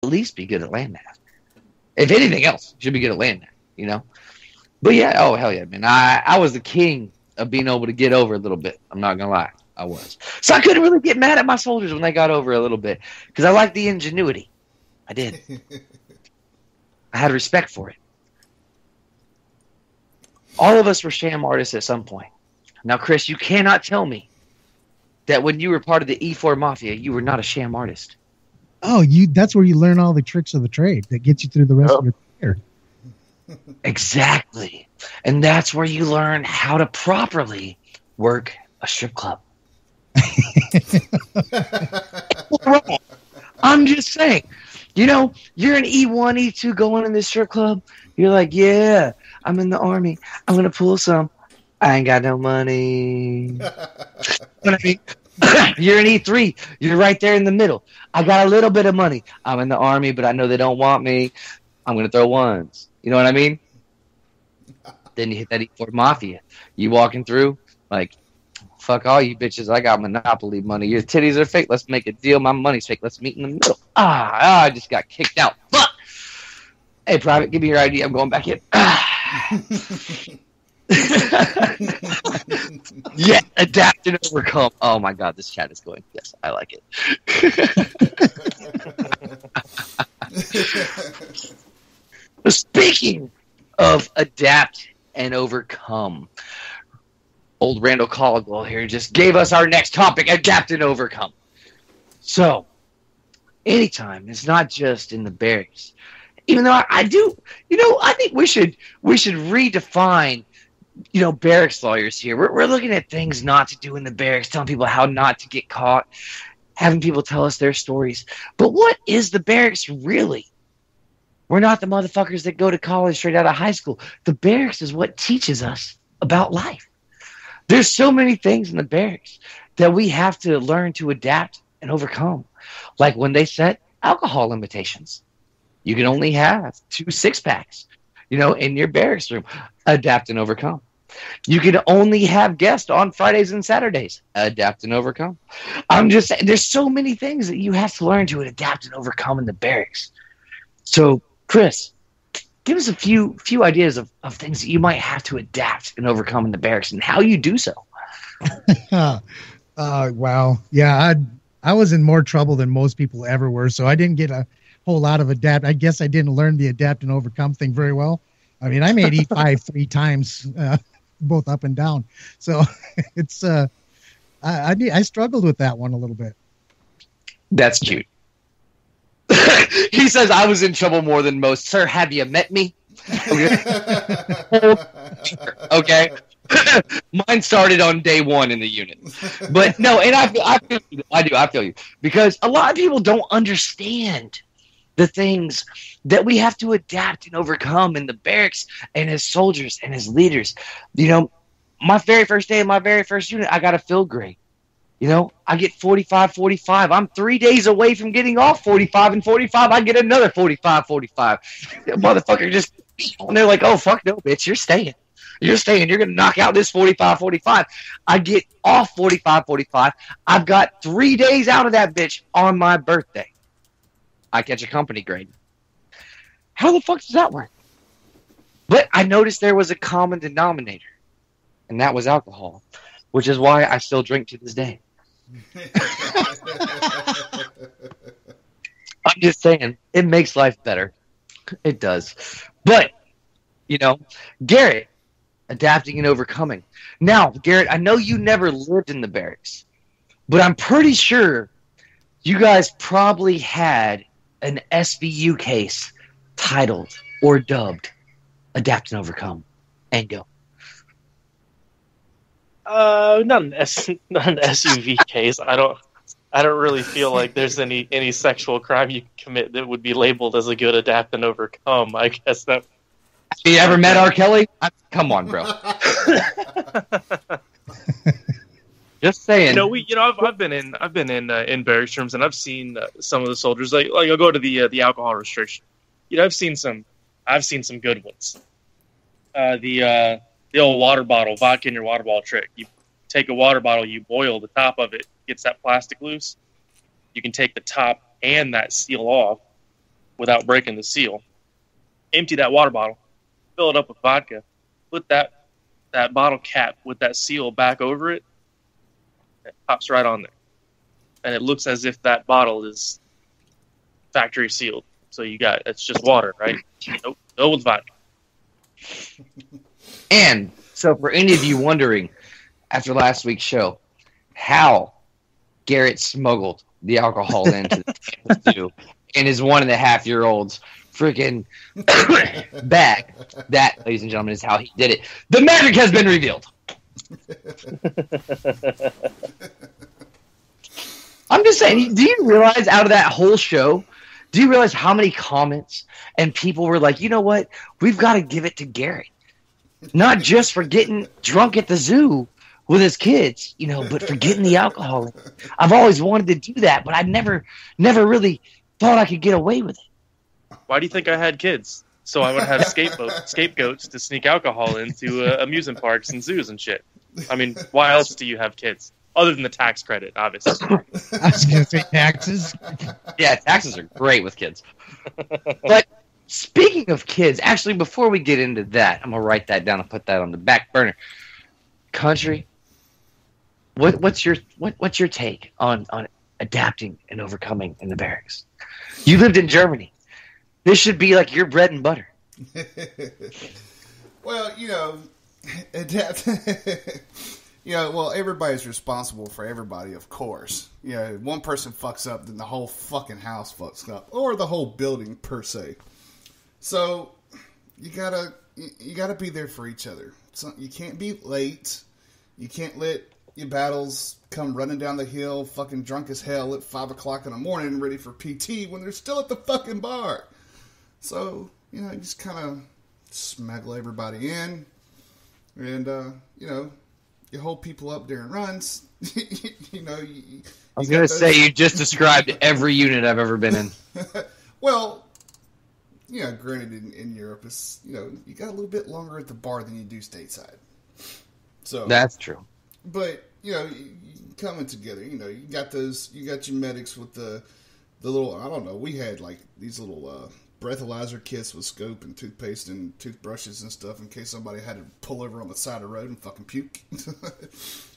at least be good at land nav. If anything else, you should be good at land nav, you know? But yeah, oh, hell yeah, man. I was the king of being able to get over a little bit. I'm not going to lie. I was. So I couldn't really get mad at my soldiers when they got over a little bit because I liked the ingenuity. I did. I had respect for it. All of us were sham artists at some point. Now, Chris, you cannot tell me that when you were part of the E4 Mafia, you were not a sham artist. Oh, that's where you learn all the tricks of the trade that gets you through the rest of your career. Exactly. And that's where you learn how to properly work a strip club. I'm just saying, you know, you're an E1, E2 going in this strip club. You're like, yeah, I'm in the army. I'm going to pull some. I ain't got no money. You know what I mean? You're an E3. You're right there in the middle. I got a little bit of money. I'm in the army, but I know they don't want me. I'm going to throw ones. You know what I mean? Then you hit that E4 Mafia. You walking through, like, fuck all you bitches. I got Monopoly money. Your titties are fake. Let's make a deal. My money's fake. Let's meet in the middle. I just got kicked out. Fuck. Hey, Private, give me your ID. I'm going back in. Yeah, adapt and overcome. Oh my God, this chat is going. Yes, I like it. Speaking of adapt and overcome, old Randall Caldwell here just gave us our next topic: adapt and overcome. So, anytime, it's not just in the barracks. Even though I do, you know, I think we should redefine, you know, barracks lawyers here. We're looking at things not to do in the barracks, telling people how not to get caught, having people tell us their stories. But what is the barracks really? We're not the motherfuckers that go to college straight out of high school. The barracks is what teaches us about life. There's so many things in the barracks that we have to learn to adapt and overcome. Like when they set alcohol limitations. You can only have 2 6-packs, you know, in your barracks room. Adapt and overcome. You can only have guests on Fridays and Saturdays. Adapt and overcome. I'm just saying, there's so many things that you have to learn to adapt and overcome in the barracks. So, Chris, give us a few ideas of things that you might have to adapt and overcome in the barracks and how you do so. Wow. Yeah, I was in more trouble than most people ever were, so I didn't get a whole lot of adapt. I guess I didn't learn the adapt and overcome thing very well. I mean, I made E5 3 times, both up and down. So it's I struggled with that one a little bit. That's cute. He says I was in trouble more than most. Sir, have you met me? Okay. Mine started on day 1 in the unit. But no, and I feel you. Because a lot of people don't understand the things that we have to adapt and overcome in the barracks and as soldiers and as leaders. You know, my very first day in my very first unit, I got a field grade. You know, I get 45-45. I'm 3 days away from getting off 45 and 45. I get another 45-45. Motherfucker just, and they're like, oh, fuck no, bitch, you're staying. You're staying. You're going to knock out this 45-45. I get off 45-45. I've got 3 days out of that bitch on my birthday. I catch a company grade. How the fuck does that work? But I noticed there was a common denominator, and that was alcohol, which is why I still drink to this day. I'm just saying, it makes life better. It does. But, you know, Garrett, adapting and overcoming. Now, Garrett, I know you never lived in the barracks, but I'm pretty sure you guys probably had an SVU case titled or dubbed Adapt and Overcome. And go. Not an SUV case. I don't really feel like there's any sexual crime you commit that would be labeled as a good adapt and overcome. I guess that. You ever met R. Kelly? Come on, bro. Just saying. I've been in barracks rooms and I've seen some of the soldiers. Like I'll go to the alcohol restriction. I've seen some good ones. The old water bottle, vodka in your water bottle trick. You take a water bottle, you boil the top of it, gets that plastic loose. You can take the top and that seal off, without breaking the seal. Empty that water bottle, fill it up with vodka, put that bottle cap with that seal back over it. It pops right on there. And it looks as if that bottle is factory sealed. So it's just water, right? Nope, no with vodka. And so for any of you wondering, after last week's show, how Garrett smuggled the alcohol into the Tampa Zoo in his 1.5-year-old's freaking bag, that, ladies and gentlemen, is how he did it. The magic has been revealed. I'm just saying, do you realize out of that whole show, do you realize how many comments and people were like, you know what, we've got to give it to Garrett. Not just for getting drunk at the zoo with his kids, but for getting the alcohol. I've always wanted to do that, but I never really thought I could get away with it. Why do you think I had kids? So I would have scapegoats to sneak alcohol into amusement parks and zoos and shit. I mean, why else do you have kids? Other than the tax credit, obviously. I was going to say taxes. Yeah, taxes are great with kids. But speaking of kids, actually, before we get into that, I'm going to write that down and put that on the back burner. Country, what's your take on adapting and overcoming in the barracks? You lived in Germany. This should be like your bread and butter. Well, adapt. Well, everybody's responsible for everybody, of course. One person fucks up, then the whole fucking house fucks up, or the whole building per se. So you gotta be there for each other. So you can't be late. You can't let your battles come running down the hill, fucking drunk as hell at 5 o'clock in the morning, ready for PT when they're still at the fucking bar. So you just kind of smuggle everybody in, and you hold people up during runs. I was going to say, you just described every unit I've ever been in. Well, granted, in Europe, it's, you got a little bit longer at the bar than you do stateside. So that's true. But, coming together, you got your medics with the little, I don't know, we had like these little breathalyzer kits with scope and toothpaste and toothbrushes and stuff in case somebody had to pull over on the side of the road and fucking puke.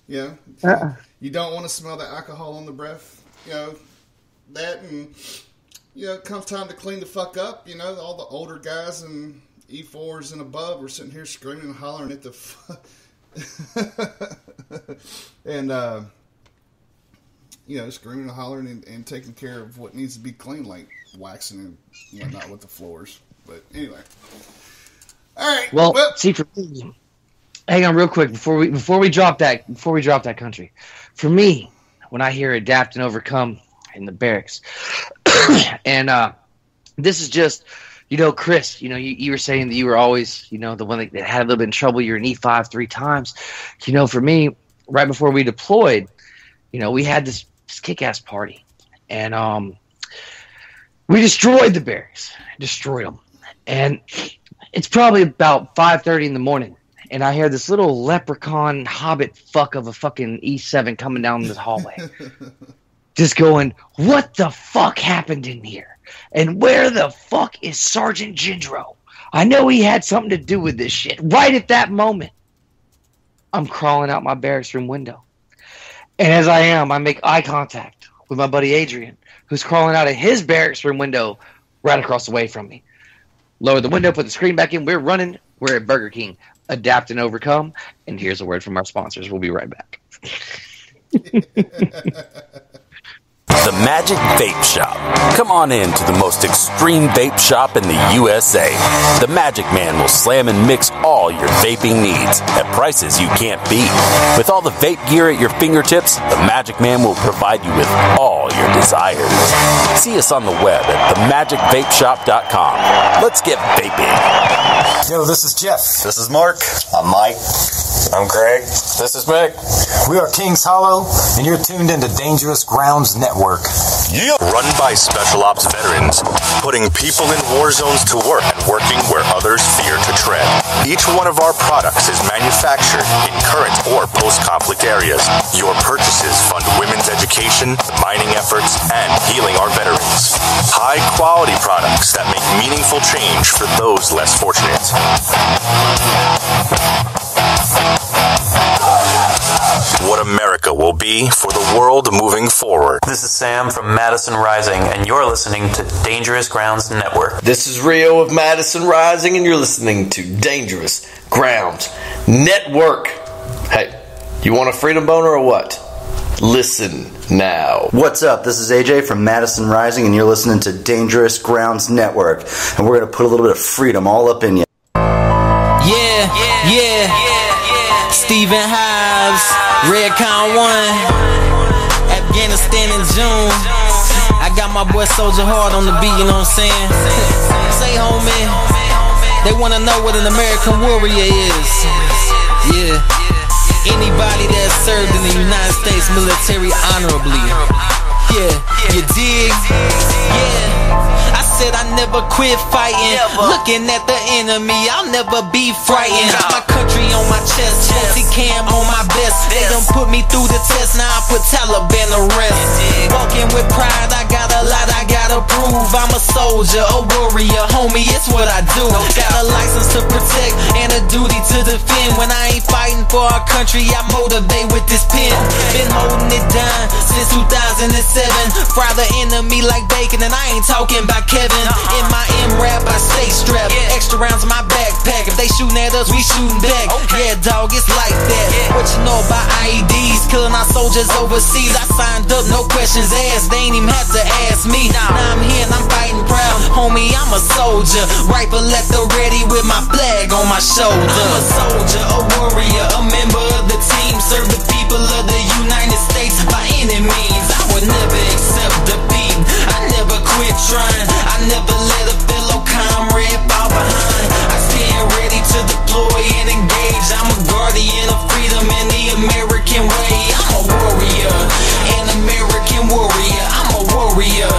You don't want to smell the alcohol on the breath. That, and it comes time to clean the fuck up. All the older guys and E4s and above were sitting here screaming and hollering at the and screaming and hollering and taking care of what needs to be clean, like waxing and whatnot with the floors. But anyway, all right. Well, see, for me, hang on real quick before we drop that country. For me, when I hear adapt and overcome in the barracks, and this is just, Chris, you were saying that you were always, the one that had a little bit in trouble. You're an E5 3 times. For me, right before we deployed, we had this kick-ass party, and we destroyed the barracks, destroyed them, and it's probably about 5:30 in the morning, and I hear this little leprechaun hobbit fuck of a fucking E7 coming down the hallway, just going, "What the fuck happened in here? And where the fuck is Sergeant Gendro? I know he had something to do with this shit." Right at that moment, I'm crawling out my barracks room window, and as I make eye contact with my buddy Adrian, who's crawling out of his barracks room window right across the way from me. Lower the window, put the screen back in. We're running. We're at Burger King. Adapt and overcome. And here's a word from our sponsors. We'll be right back. The Magic Vape Shop. Come on in to the most extreme vape shop in the USA. The Magic Man will slam and mix all your vaping needs at prices you can't beat. With all the vape gear at your fingertips, the Magic Man will provide you with all your desires. See us on the web at themagicvapeshop.com. Let's get vaping. Yo, this is Jeff. This is Mark. I'm Mike. I'm Craig. This is Mick. We are Kings Hollow, and you're tuned into Dangerous Grounds Network. Yeah. Run by Special Ops veterans, putting people in war zones to work and working where others fear to tread. Each one of our products is manufactured in current or post-conflict areas. Your purchases fund women's education, mining efforts, and healing our veterans. High-quality products that make meaningful change for those less fortunate. What America will be for the world moving forward. This is Sam from Madison Rising, and you're listening to Dangerous Grounds Network. This is Rio of Madison Rising, and you're listening to Dangerous Grounds Network. Hey, you want a freedom boner or what? Listen now. What's up? This is AJ from Madison Rising, and you're listening to Dangerous Grounds Network. And we're going to put a little bit of freedom all up in you. Yeah. Stephen Hives, Redcon 1, Afghanistan in June. I got my boy Soldier Hard on the beat, you know what I'm saying? Say, homie, they want to know what an American warrior is. Yeah. Anybody that served in the United States military honorably. Yeah, you dig? Yeah. I said I never quit fighting. Looking at the enemy, I'll never be frightened. Got my country on my chest, multi-cam on my vest. They done put me through the test, now I put Taliban to rest. Walking with pride, I got a lot I gotta prove. I'm a soldier, a warrior, homie, it's what I do. Got a license to protect and a duty to defend. When I ain't fighting for our country, I motivate with this pen. Been holding it down since 2007. Fry the enemy like bacon, and I ain't talking about Kevin. In my M-rap, I stay strapped. Extra rounds in my backpack. If they shooting at us, we shooting back. Yeah, dog, it's like that. What you know about IEDs? Killing our soldiers overseas. I signed up, no questions asked. They ain't even have to ask me. Now I'm here and I'm fighting proud. Homie, I'm a soldier. Rifle at the ready with my flag on my shoulder. I'm a soldier, a warrior, a member of the team. Serve the people of the United States by any means. I would never accept defeat. I never quit trying. I never let a fellow comrade fall behind. I stand ready to deploy and engage. I'm a guardian of freedom in the American way. I'm a warrior, an American warrior. I'm a warrior,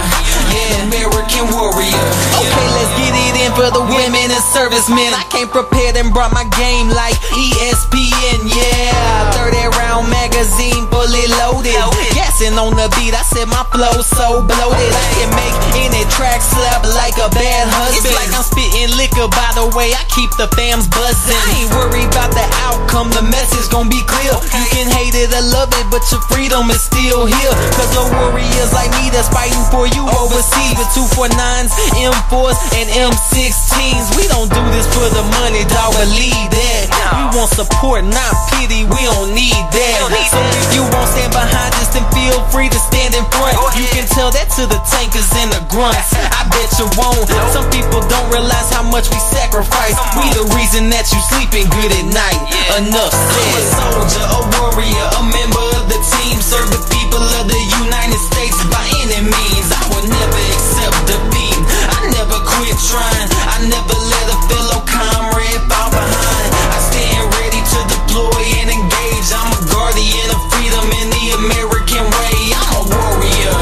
yeah, American warrior. Okay, let's get it in for the women and servicemen. I came prepared and brought my game like ESPN, yeah. 30-round magazine fully loaded. Gassing on the beat, I said my flow so bloated. I can make any track slap like a bad husband. It's like I'm spitting liquor, by the way, I keep the fams buzzing. I ain't worried about the outcome, the message gon' be clear. You can hate it or love it, but your freedom is still here. Cause the warriors like me that's fighting for you overseas with 249s, M4s, and M16s. We don't do this for the money, dog, believe that. We want support, not pity, we don't need that. So if you won't stand behind us, then feel free to stand in front. You can tell that to the tankers and the grunts. I bet you won't. Some people don't realize how much we sacrifice. We the reason that you sleeping good at night. Enough said. I'm a soldier, a warrior, a member of the team. Serve the people of the United States by any means. I will never accept defeat. I never quit trying. I never let a fellow comrade fall behind. I stand ready to deploy and engage. I'm a guardian of freedom in the American way. I'm a warrior,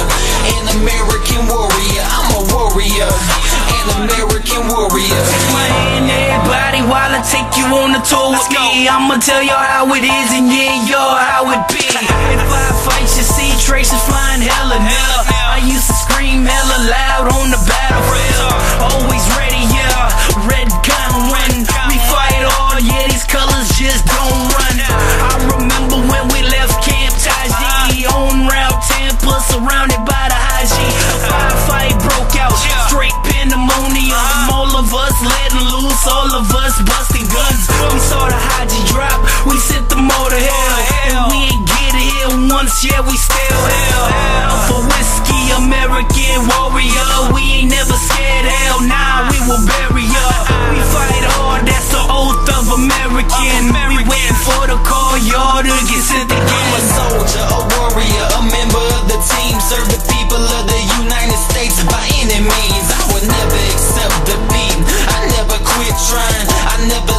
an American warrior. I'm a warrior, an American warrior. Man, everybody, while I take you on the tour with me, I'ma tell y'all how it is and y'all how it be. If I fight, you see traces flying hella near. I used to scream hella loud on the battlefield. Always ready, yeah, red gun when we fight all, yeah, these colors just don't run. I remember when we left Camp Taji on Route 10, plus surrounded by the high G. A firefight broke out, straight pandemonium. All of us letting loose, all of us busting guns. We saw the Haji drop, we sent them all to hell. And we ain't get here once, yeah, we still hell. For whiskey, American warrior, we ain't never scared hell. Nah, we will bury ya. We fight hard, that's the oath of American. We waiting for the call, y'all to get sent again. I'm a soldier, a warrior, a member of the team. Serve the people of the United States by any means. I would never accept defeat. I never quit trying. I never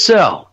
So,